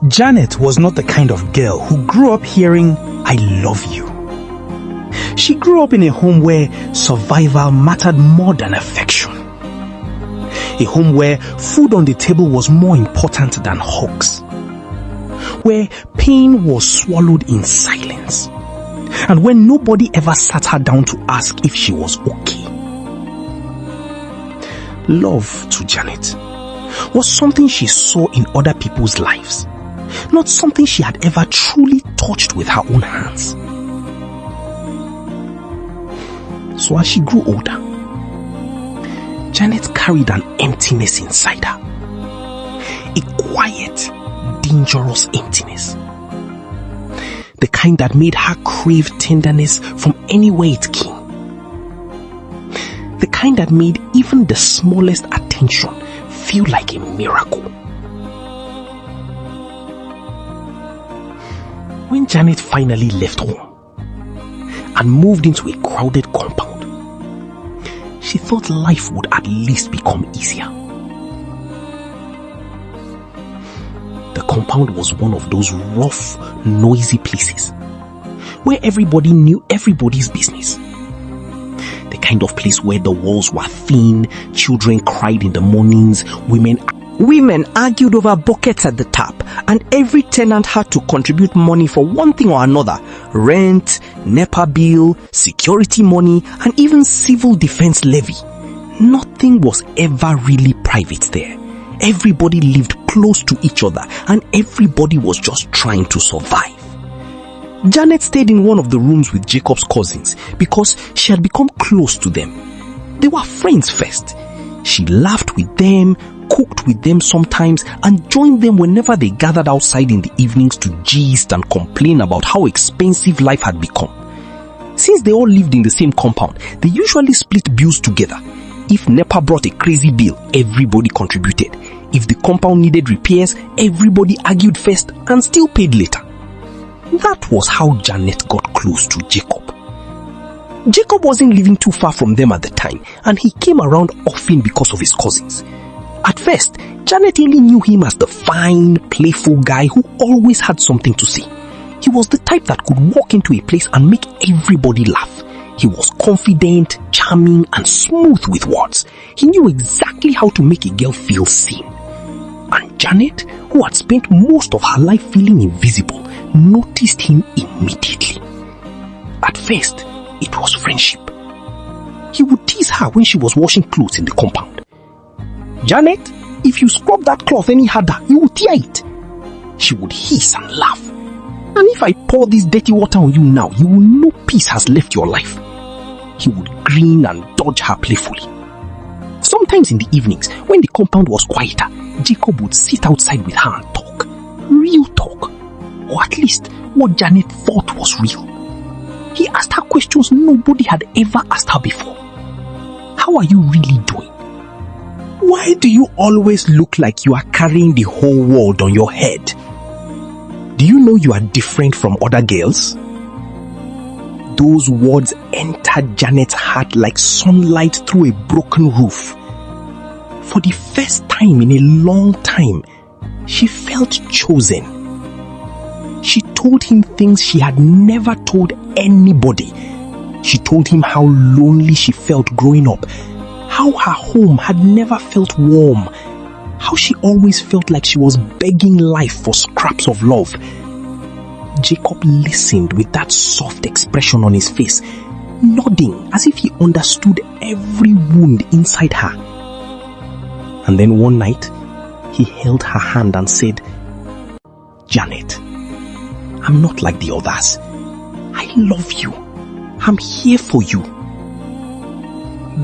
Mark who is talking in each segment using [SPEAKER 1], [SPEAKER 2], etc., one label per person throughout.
[SPEAKER 1] Janet was not the kind of girl who grew up hearing, "I love you." She grew up in a home where survival mattered more than affection. A home where food on the table was more important than hugs. Where pain was swallowed in silence. And when nobody ever sat her down to ask if she was okay. Love, to Janet, was something she saw in other people's lives, not something she had ever truly touched with her own hands. So as she grew older, Janet carried an emptiness inside her. A quiet, dangerous emptiness. The kind that made her crave tenderness from anywhere it came. The kind that made even the smallest attention feel like a miracle. When Janet finally left home and moved into a crowded compound, she thought life would at least become easier. The compound was one of those rough, noisy places where everybody knew everybody's business. The kind of place where the walls were thin, children cried in the mornings, women argued over buckets at the tap, and every tenant had to contribute money for one thing or another: rent, NEPA bill, security money, and even civil defense levy. Nothing was ever really private there. Everybody lived close to each other, and everybody was just trying to survive. Janet stayed in one of the rooms with Jacob's cousins because she had become close to them. They were friends first. She laughed with them, cooked with them sometimes, and joined them whenever they gathered outside in the evenings to gist and complain about how expensive life had become. Since they all lived in the same compound, they usually split bills together. If NEPA brought a crazy bill, everybody contributed. If the compound needed repairs, everybody argued first and still paid later. That was how Janet got close to Jacob. Jacob wasn't living too far from them at the time, and he came around often because of his cousins. At first, Janet only knew him as the fine, playful guy who always had something to say. He was the type that could walk into a place and make everybody laugh. He was confident, charming, and smooth with words. He knew exactly how to make a girl feel seen. And Janet, who had spent most of her life feeling invisible, noticed him immediately. At first, it was friendship. He would tease her when she was washing clothes in the compound. "Janet, if you scrub that cloth any harder, you will tear it." She would hiss and laugh. "And if I pour this dirty water on you now, you will know peace has left your life." He would grin and dodge her playfully. Sometimes in the evenings, when the compound was quieter, Jacob would sit outside with her and talk. Real talk. Or at least what Janet thought was real. He asked her questions nobody had ever asked her before. "How are you really doing? Why do you always look like you are carrying the whole world on your head? Do you know you are different from other girls?" Those words entered Janet's heart like sunlight through a broken roof. For the first time in a long time, she felt chosen. She told him things she had never told anybody. She told him how lonely she felt growing up, how her home had never felt warm, how she always felt like she was begging life for scraps of love. Jacob listened with that soft expression on his face, nodding as if he understood every wound inside her. And then one night, he held her hand and said, "Janet, I'm not like the others. I love you. I'm here for you."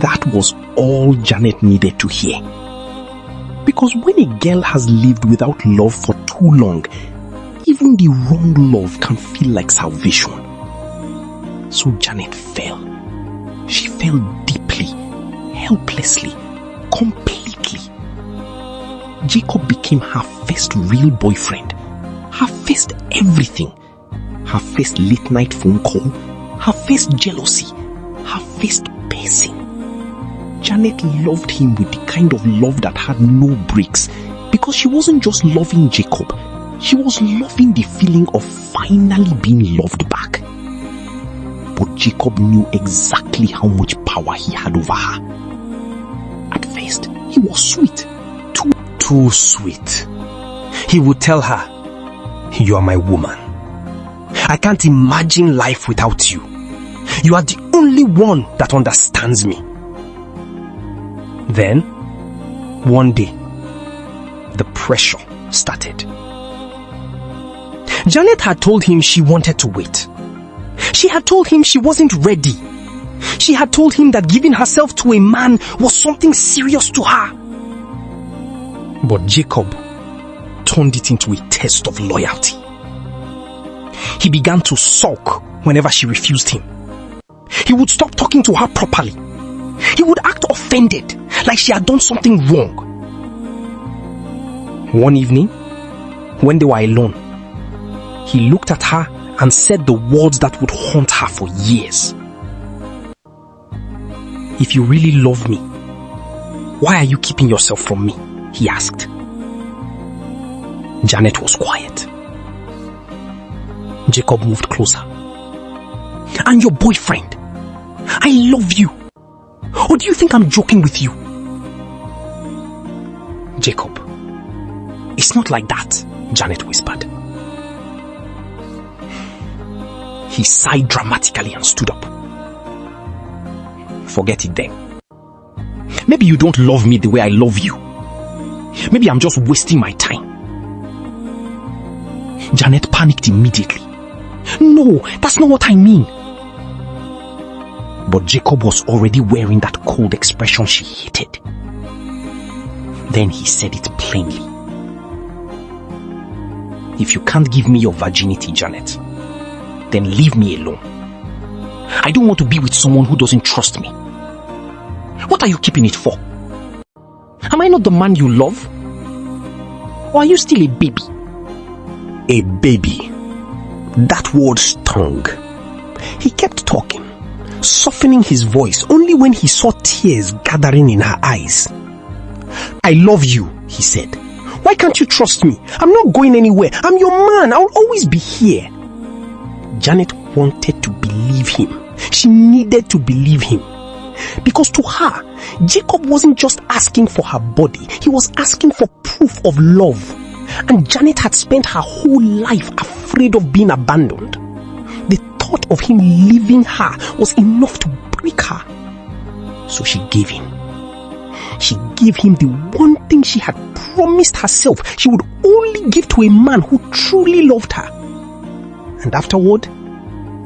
[SPEAKER 1] That was all Janet needed to hear. Because when a girl has lived without love for too long, even the wrong love can feel like salvation. So Janet fell. She fell deeply, helplessly, completely. Jacob became her first real boyfriend, her first everything, her first late night phone call, her first jealousy, her first person. Janet loved him with the kind of love that had no breaks, because she wasn't just loving Jacob, She was loving the feeling of finally being loved back. But Jacob knew exactly how much power he had over her. At first, he was sweet. Too sweet. He would tell her, "You are my woman. I can't imagine life without you. You are the only one that understands me." Then, one day, the pressure started. Janet had told him she wanted to wait. She had told him she wasn't ready. She had told him that giving herself to a man was something serious to her. But Jacob turned it into a test of loyalty. He began to sulk whenever she refused him. He would stop talking to her properly. He would act offended, like she had done something wrong. One evening, when they were alone, he looked at her and said the words that would haunt her for years. "If you really love me, why are you keeping yourself from me?" he asked. Janet was quiet. Jacob moved closer. "And your boyfriend? I love you. Or do you think I'm joking with you?" "Jacob, it's not like that," Janet whispered. He sighed dramatically and stood up. "Forget it then. Maybe you don't love me the way I love you. Maybe I'm just wasting my time." Janet panicked immediately. "No, that's not what I mean." But Jacob was already wearing that cold expression she hated. Then he said it plainly. "If you can't give me your virginity, Janet, then leave me alone. I don't want to be with someone who doesn't trust me. What are you keeping it for? Am I not the man you love? Or are you still a baby?" A baby. That word stung. He kept talking, softening his voice only when he saw tears gathering in her eyes. "I love you," he said. "Why can't you trust me? I'm not going anywhere. I'm your man. I'll always be here." Janet wanted to believe him. She needed to believe him. Because to her, Jacob wasn't just asking for her body. He was asking for proof of love. And Janet had spent her whole life afraid of being abandoned. The thought of him leaving her was enough to break her. So she gave him. She gave him the one thing she had promised herself she would only give to a man who truly loved her. And afterward,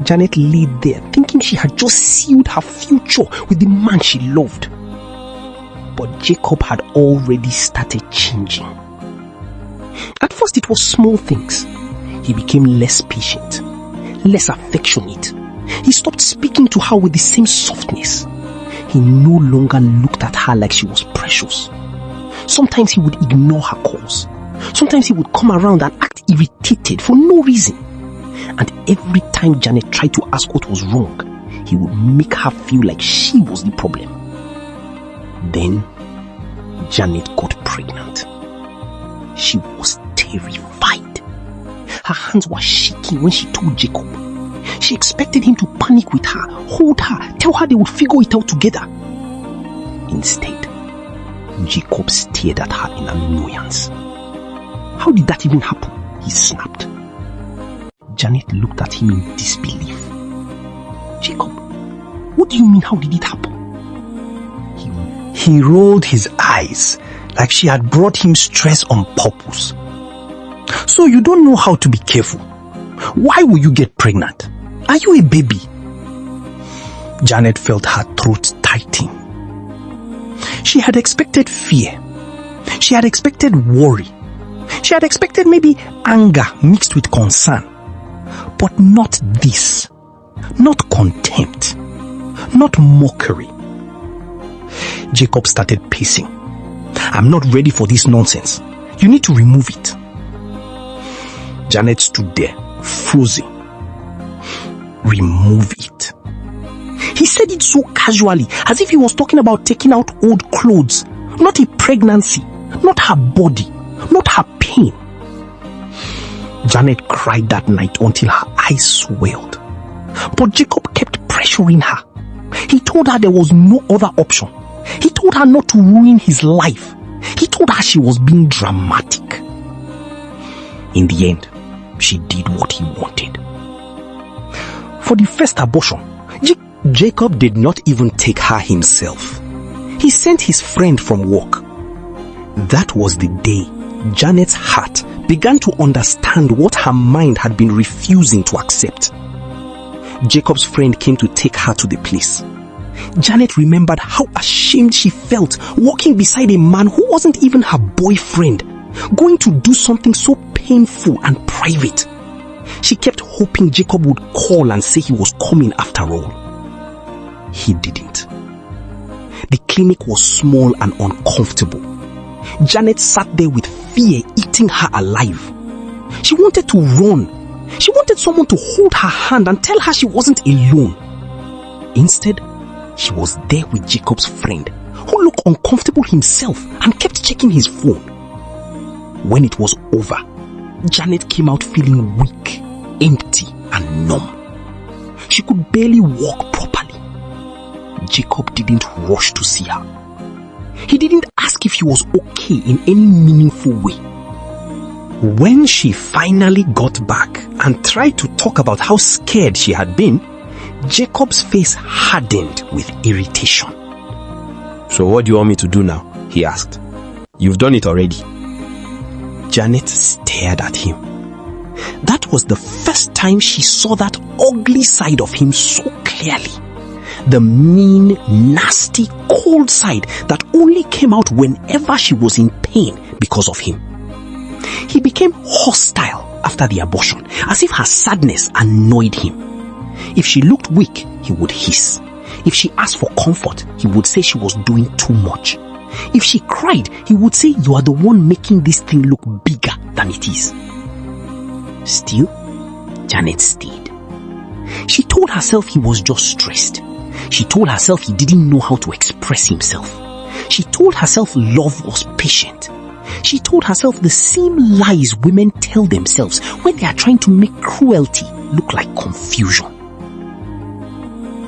[SPEAKER 1] Janet lay there thinking she had just sealed her future with the man she loved. But Jacob had already started changing. At first it was small things. He became less patient, less affectionate. He stopped speaking to her with the same softness. He no longer looked at her like she was precious. Sometimes he would ignore her calls. Sometimes he would come around and act irritated for no reason. And every time Janet tried to ask what was wrong, he would make her feel like she was the problem. Then, Janet got pregnant. She was terrified. Her hands were shaking when she told Jacob. She expected him to panic with her, hold her, tell her they would figure it out together. Instead, Jacob stared at her in annoyance. "How did that even happen?" he snapped. Janet looked at him in disbelief. "Jacob, what do you mean, how did it happen?" He rolled his eyes like she had brought him stress on purpose. "So you don't know how to be careful? Why will you get pregnant? Are you a baby?" Janet felt her throat tighten. She had expected fear. She had expected worry. She had expected maybe anger mixed with concern. But not this. Not contempt. Not mockery. Jacob started pacing. "I'm not ready for this nonsense. You need to remove it." Janet stood there, frozen. "Remove it." He said it so casually, as if he was talking about taking out old clothes, not a pregnancy, not her body, not her pain. Janet cried that night until her eyes swelled. But Jacob kept pressuring her. He told her there was no other option. He told her not to ruin his life. He told her she was being dramatic. In the end, she did what he wanted. For the first abortion, Jacob did not even take her himself. He sent his friend from work. That was the day Janet's heart began to understand what her mind had been refusing to accept. Jacob's friend came to take her to the place. Janet remembered how ashamed she felt walking beside a man who wasn't even her boyfriend, going to do something so painful and private. She kept hoping Jacob would call and say he was coming after all. He didn't. The clinic was small and uncomfortable. Janet sat there with fear eating her alive. She wanted to run. She wanted someone to hold her hand and tell her she wasn't alone. Instead, she was there with Jacob's friend, who looked uncomfortable himself and kept checking his phone. When it was over, Janet came out feeling weak, empty and numb. She could barely walk properly. Jacob didn't rush to see her. He didn't ask if she was okay in any meaningful way. When she finally got back and tried to talk about how scared she had been, Jacob's face hardened with irritation.
[SPEAKER 2] So what do you want me to do now? He asked. You've done it already.
[SPEAKER 1] Janet stared at him. That was the first time she saw that ugly side of him so clearly. The mean, nasty, cold side that only came out whenever she was in pain because of him. He became hostile after the abortion, as if her sadness annoyed him. If she looked weak, he would hiss. If she asked for comfort, he would say she was doing too much. If she cried, he would say, "You are the one making this thing look bigger than it is." Still, Janet stayed. She told herself he was just stressed. She told herself he didn't know how to express himself. She told herself love was patient. She told herself the same lies women tell themselves when they are trying to make cruelty look like confusion.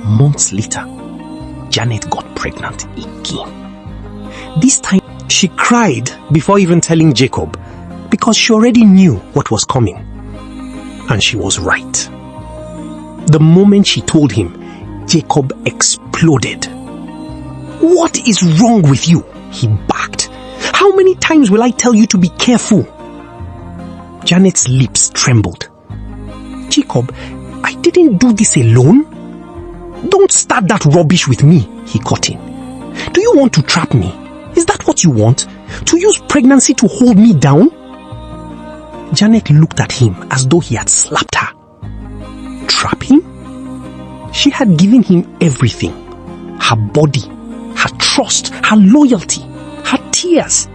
[SPEAKER 1] Months later, Janet got pregnant again. This time, she cried before even telling Jacob because she already knew what was coming. And she was right. The moment she told him, Jacob exploded. "What is wrong with you?" he barked. "How many times will I tell you to be careful?" Janet's lips trembled. "Jacob, I didn't do this alone. Don't start that rubbish with me," he cut in. "Do you want to trap me? Is that what you want? To use pregnancy to hold me down?" Janet looked at him as though he had slapped her. Trap him? She had given him everything. Her body, her trust, her loyalty, her tears.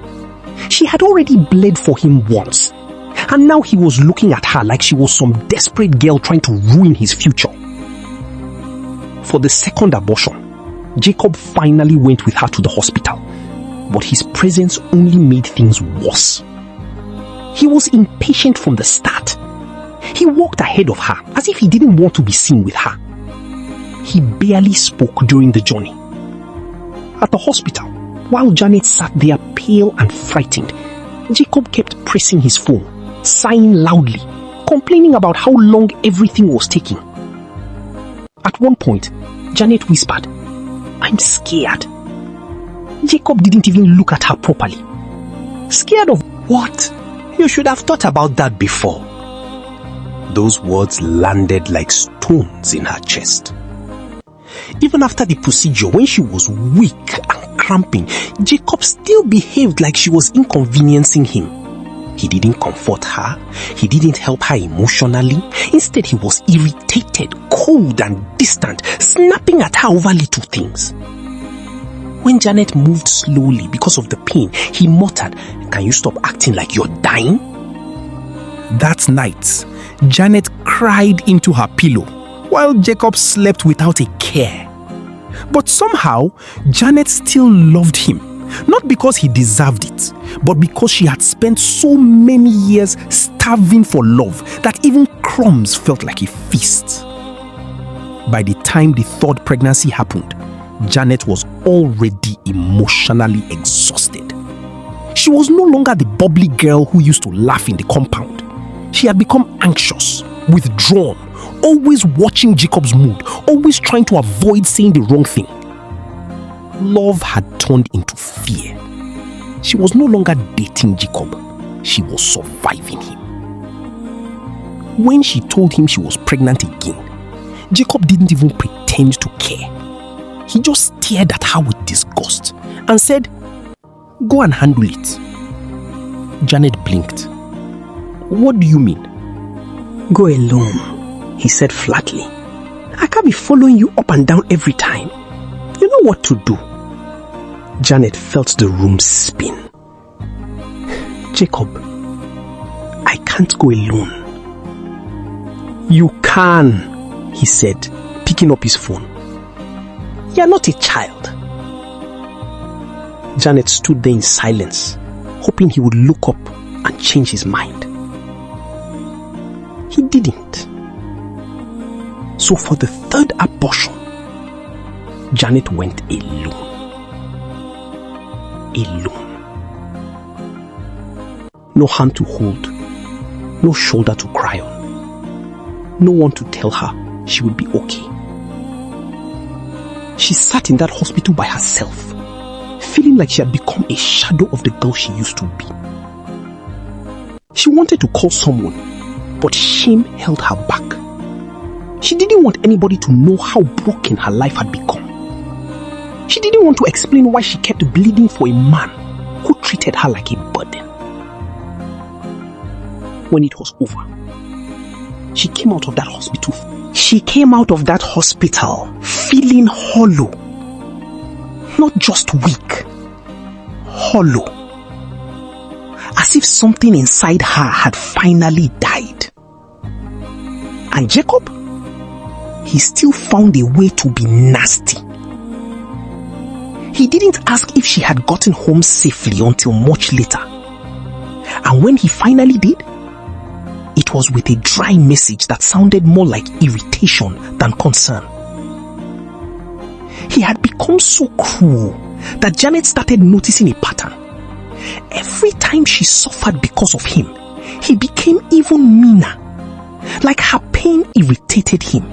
[SPEAKER 1] She had already bled for him once. And now he was looking at her like she was some desperate girl trying to ruin his future. For the second abortion, Jacob finally went with her to the hospital. But his presence only made things worse. He was impatient from the start. He walked ahead of her as if he didn't want to be seen with her. He barely spoke during the journey. At the hospital, while Janet sat there pale and frightened, Jacob kept pressing his phone, sighing loudly, complaining about how long everything was taking. At one point, Janet whispered, "I'm scared." Jacob didn't even look at her properly. "Scared of what? You should have thought about that before." Those words landed like stones in her chest. Even after the procedure, when she was weak and cramping, Jacob still behaved like she was inconveniencing him. He didn't comfort her. He didn't help her emotionally. Instead, he was irritated, cold and distant, snapping at her over little things. When Janet moved slowly because of the pain, he muttered, "Can you stop acting like you're dying?" That night, Janet cried into her pillow while Jacob slept without a care. But somehow, Janet still loved him Not because he deserved it, but because she had spent so many years starving for love that even crumbs felt like a feast. By the time the third pregnancy happened, Janet was already emotionally exhausted. She was no longer the bubbly girl who used to laugh in the compound. She had become anxious, withdrawn, always watching Jacob's mood, always trying to avoid saying the wrong thing. Love had turned into fear. She was no longer dating Jacob. She was surviving him. When she told him she was pregnant again, Jacob didn't even pretend to care. He just stared at her with disgust and said, "Go and handle it." Janet blinked. "What do you mean?"
[SPEAKER 3] "Go alone," he said flatly. "I can't be following you up and down every time. You know what to do." Janet felt the room spin. "Jacob, I can't go alone." "You can," he said, picking up his phone. "You're not a child." Janet stood there in silence, hoping he would look up and change his mind. He didn't. So for the third abortion, Janet went alone. Alone. No hand to hold, no shoulder to cry on, no one to tell her she would be okay. She sat in that hospital by herself, feeling like she had become a shadow of the girl she used to be. She wanted to call someone, but shame held her back. She didn't want anybody to know how broken her life had become. She didn't want to explain why she kept bleeding for a man who treated her like a burden. When it was over, she came out of that hospital. She came out of that hospital feeling hollow. Not just weak, hollow. As if something inside her had finally died. And Jacob? He still found a way to be nasty. He didn't ask if she had gotten home safely until much later. And when he finally did, it was with a dry message that sounded more like irritation than concern. He had become so cruel that Janet started noticing a pattern. Every time she suffered because of him, he became even meaner. Like her pain irritated him.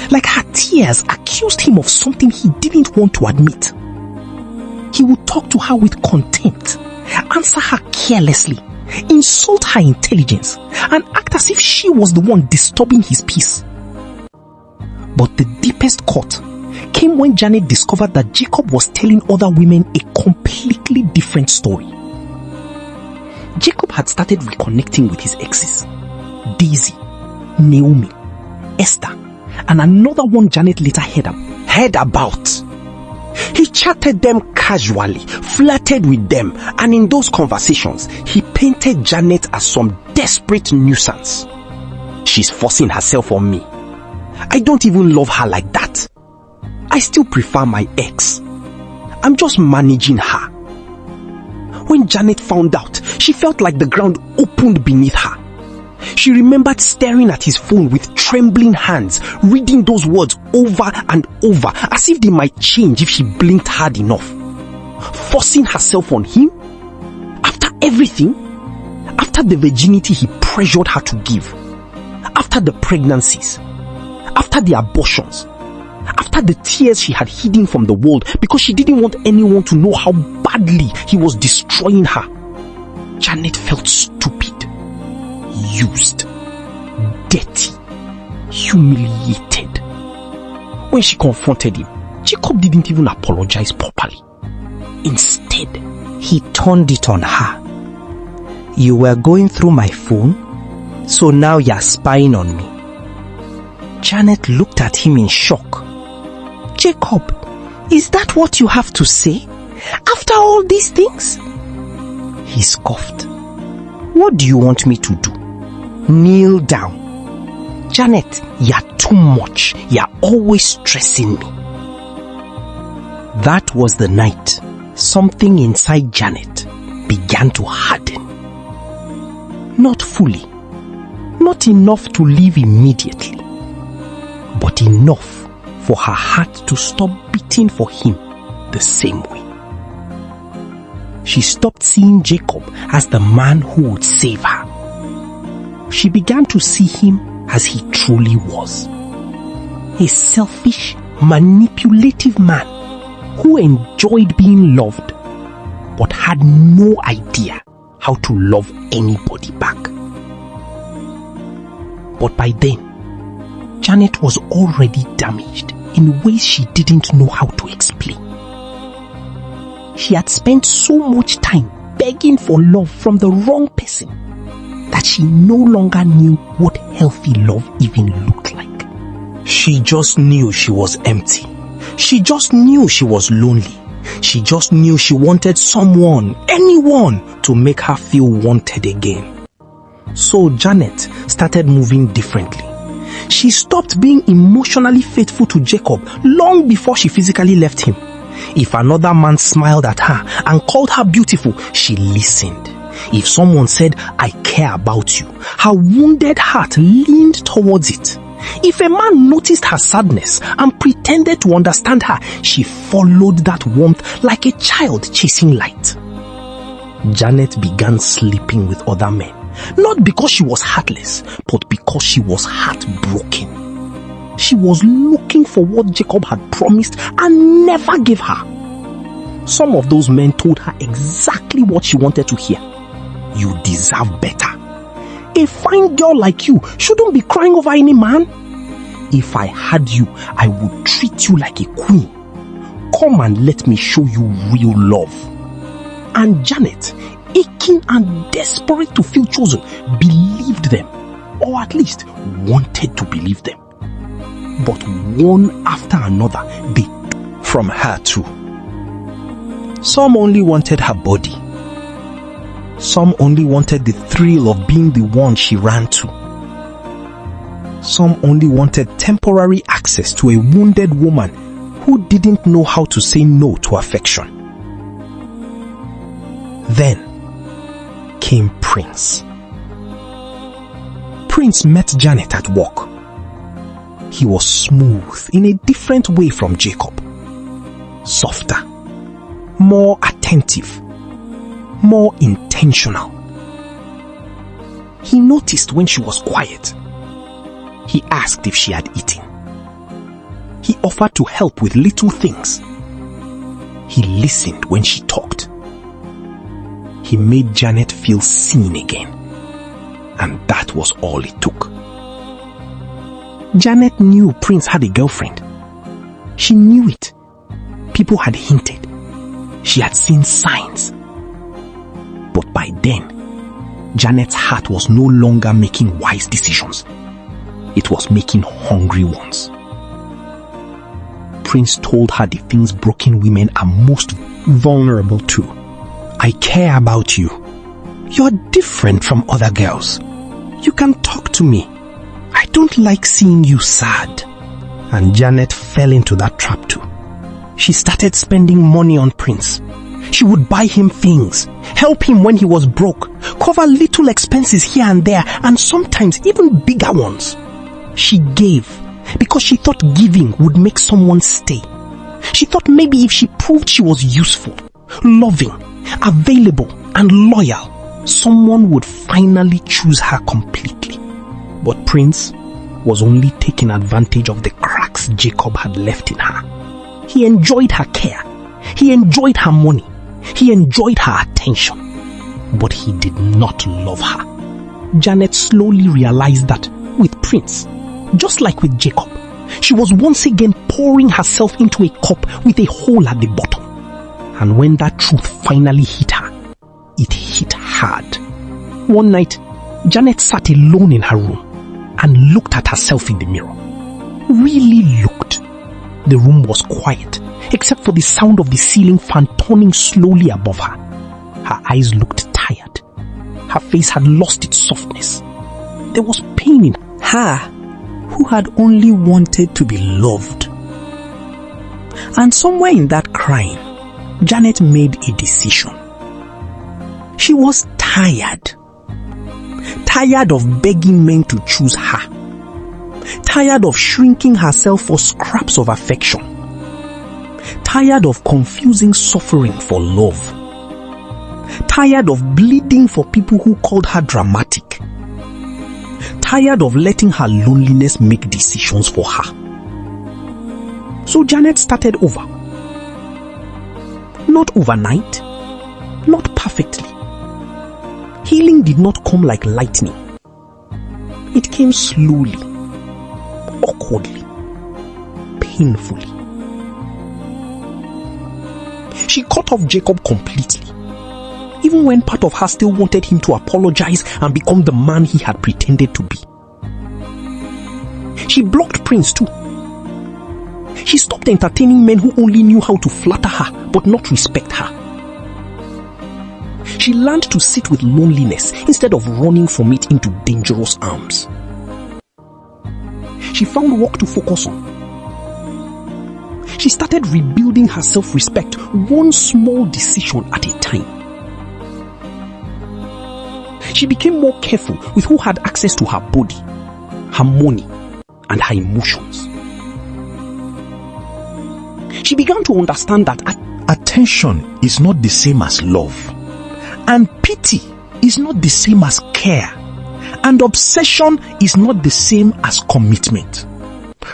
[SPEAKER 3] Like her tears accused him of something he didn't want to admit. He would talk to her with contempt, answer her carelessly, insult her intelligence, and act as if she was the one disturbing his peace. But the deepest cut came when Janet discovered that Jacob was telling other women a completely different story. Jacob had started reconnecting with his exes, Daisy, Naomi, Esther, and another one Janet later heard about. He chatted them casually, flirted with them, and in those conversations, he painted Janet as some desperate nuisance. "She's forcing herself on me. I don't even love her like that. I still prefer my ex. I'm just managing her." When Janet found out, she felt like the ground opened beneath her. She remembered staring at his phone with trembling hands, reading those words over and over as if they might change if she blinked hard enough. Forcing herself on him? After everything? After the virginity he pressured her to give? After the pregnancies? After the abortions? After the tears she had hidden from the world because she didn't want anyone to know how badly he was destroying her? Janet felt stupid. Used, dirty, humiliated. When she confronted him, Jacob didn't even apologize properly. Instead, he turned it on her. "You were going through my phone, so now you're spying on me." Janet looked at him in shock. "Jacob, is that what you have to say? After all these things?" He scoffed. "What do you want me to do? Kneel down." "Janet, you're too much. You're always stressing me." That was the night something inside Janet began to harden. Not fully, not enough to leave immediately, but enough for her heart to stop beating for him the same way. She stopped seeing Jacob as the man who would save her. She began to see him as he truly was. A selfish, manipulative man who enjoyed being loved but had no idea how to love anybody back. But by then, Janet was already damaged in ways she didn't know how to explain. She had spent so much time begging for love from the wrong person that she no longer knew what healthy love even looked like. She just knew she was empty. She just knew she was lonely. She just knew she wanted someone, anyone, to make her feel wanted again. So Janet started moving differently. She stopped being emotionally faithful to Jacob long before she physically left him. If another man smiled at her and called her beautiful, she listened. If someone said, "I care about you," her wounded heart leaned towards it. If a man noticed her sadness and pretended to understand her, she followed that warmth like a child chasing light. Janet began sleeping with other men, not because she was heartless, but because she was heartbroken. She was looking for what Jacob had promised and never gave her. Some of those men told her exactly what she wanted to hear. You deserve better. A fine girl like you shouldn't be crying over any man. If I had you, I would treat you like a queen. Come and let me show you real love. And Janet, aching and desperate to feel chosen, believed them, or at least wanted to believe them. But one after another, they took from her too. Some only wanted her body. Some only wanted the thrill of being the one she ran to. Some only wanted temporary access to a wounded woman who didn't know how to say no to affection. Then came Prince. Prince met Janet at work. He was smooth in a different way from Jacob. Softer, more attentive, more intentional. He noticed when she was quiet. He asked if she had eaten. He offered to help with little things. He listened when she talked. He made Janet feel seen again. And that was all it took. Janet knew Prince had a girlfriend. She knew it. People had hinted. She had seen signs. But by then, Janet's heart was no longer making wise decisions. It was making hungry ones. Prince told her the things broken women are most vulnerable to. I care about you. You're different from other girls. You can talk to me. I don't like seeing you sad. And Janet fell into that trap too. She started spending money on Prince. She would buy him things, help him when he was broke, cover little expenses here and there, and sometimes even bigger ones. She gave because she thought giving would make someone stay. She thought maybe if she proved she was useful, loving, available, and loyal, someone would finally choose her completely. But Prince was only taking advantage of the cracks Jacob had left in her. He enjoyed her care. He enjoyed her money. He enjoyed her attention. But he did not love her. Janet slowly realized that with Prince, just like with Jacob, she was once again pouring herself into a cup with a hole at the bottom. And when that truth finally hit her, it hit hard. One night, Janet sat alone in her room and looked at herself in the mirror. Really looked. The room was quiet, except for the sound of the ceiling fan turning slowly above her. Her eyes looked tired. Her face had lost its softness. There was pain in her, who had only wanted to be loved. And somewhere in that crying Janet made a decision. She was tired. Tired of begging men to choose her. Tired of shrinking herself for scraps of affection. Tired of confusing suffering for love. Tired of bleeding for people who called her dramatic. Tired of letting her loneliness make decisions for her. So Janet started over. Not overnight, not perfectly. Healing did not come like lightning. It came slowly, awkwardly, painfully. She cut off Jacob completely, even when part of her still wanted him to apologize and become the man he had pretended to be. She blocked Prince too. She stopped entertaining men who only knew how to flatter her but not respect her. She learned to sit with loneliness instead of running from it into dangerous arms. She found work to focus on. She started rebuilding her self-respect one small decision at a time. She became more careful with who had access to her body, her money, and her emotions. She began to understand that attention is not the same as love, and pity is not the same as care, and obsession is not the same as commitment.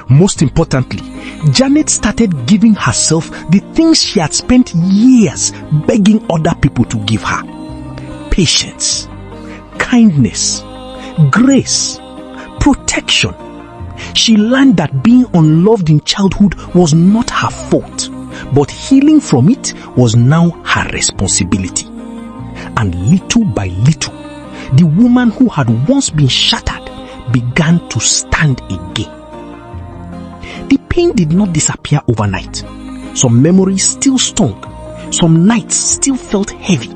[SPEAKER 3] Most importantly, Janet started giving herself the things she had spent years begging other people to give her: patience, kindness, grace, protection. She learned that being unloved in childhood was not her fault, but healing from it was now her responsibility. And little by little, the woman who had once been shattered began to stand again. The pain did not disappear overnight. Some memories still stung. Some nights still felt heavy.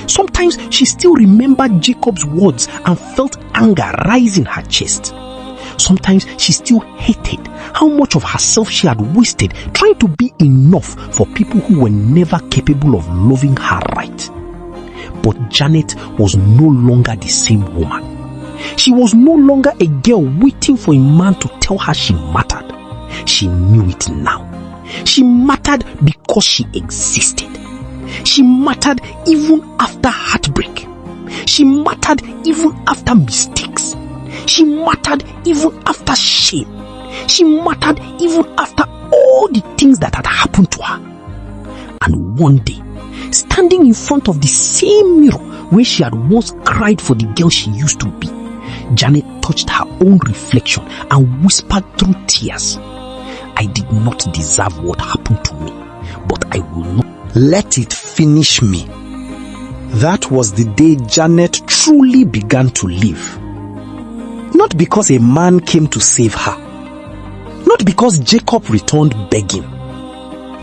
[SPEAKER 3] Sometimes she still remembered Jacob's words and felt anger rise in her chest. Sometimes she still hated how much of herself she had wasted trying to be enough for people who were never capable of loving her right. But Janet was no longer the same woman. She was no longer a girl waiting for a man to tell her she mattered. She knew it now. She mattered because she existed. She mattered even after heartbreak. She mattered even after mistakes. She mattered even after shame. She mattered even after all the things that had happened to her. And one day, standing in front of the same mirror where she had once cried for the girl she used to be, Janet touched her own reflection and whispered through tears, "I did not deserve what happened to me, but I will not let it finish me." That was the day Janet truly began to live. Not because a man came to save her. Not because Jacob returned begging.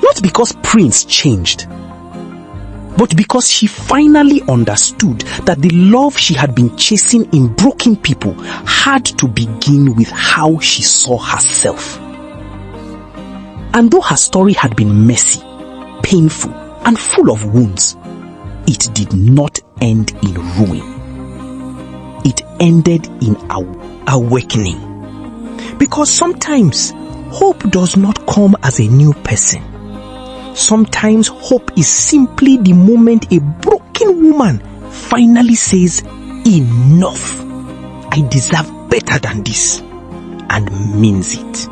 [SPEAKER 3] Not because Prince changed. But because she finally understood that the love she had been chasing in broken people had to begin with how she saw herself. And though her story had been messy, painful, and full of wounds, it did not end in ruin. It ended in awakening. Because sometimes hope does not come as a new person. Sometimes hope is simply the moment a broken woman finally says, "Enough. I deserve better than this," and means it.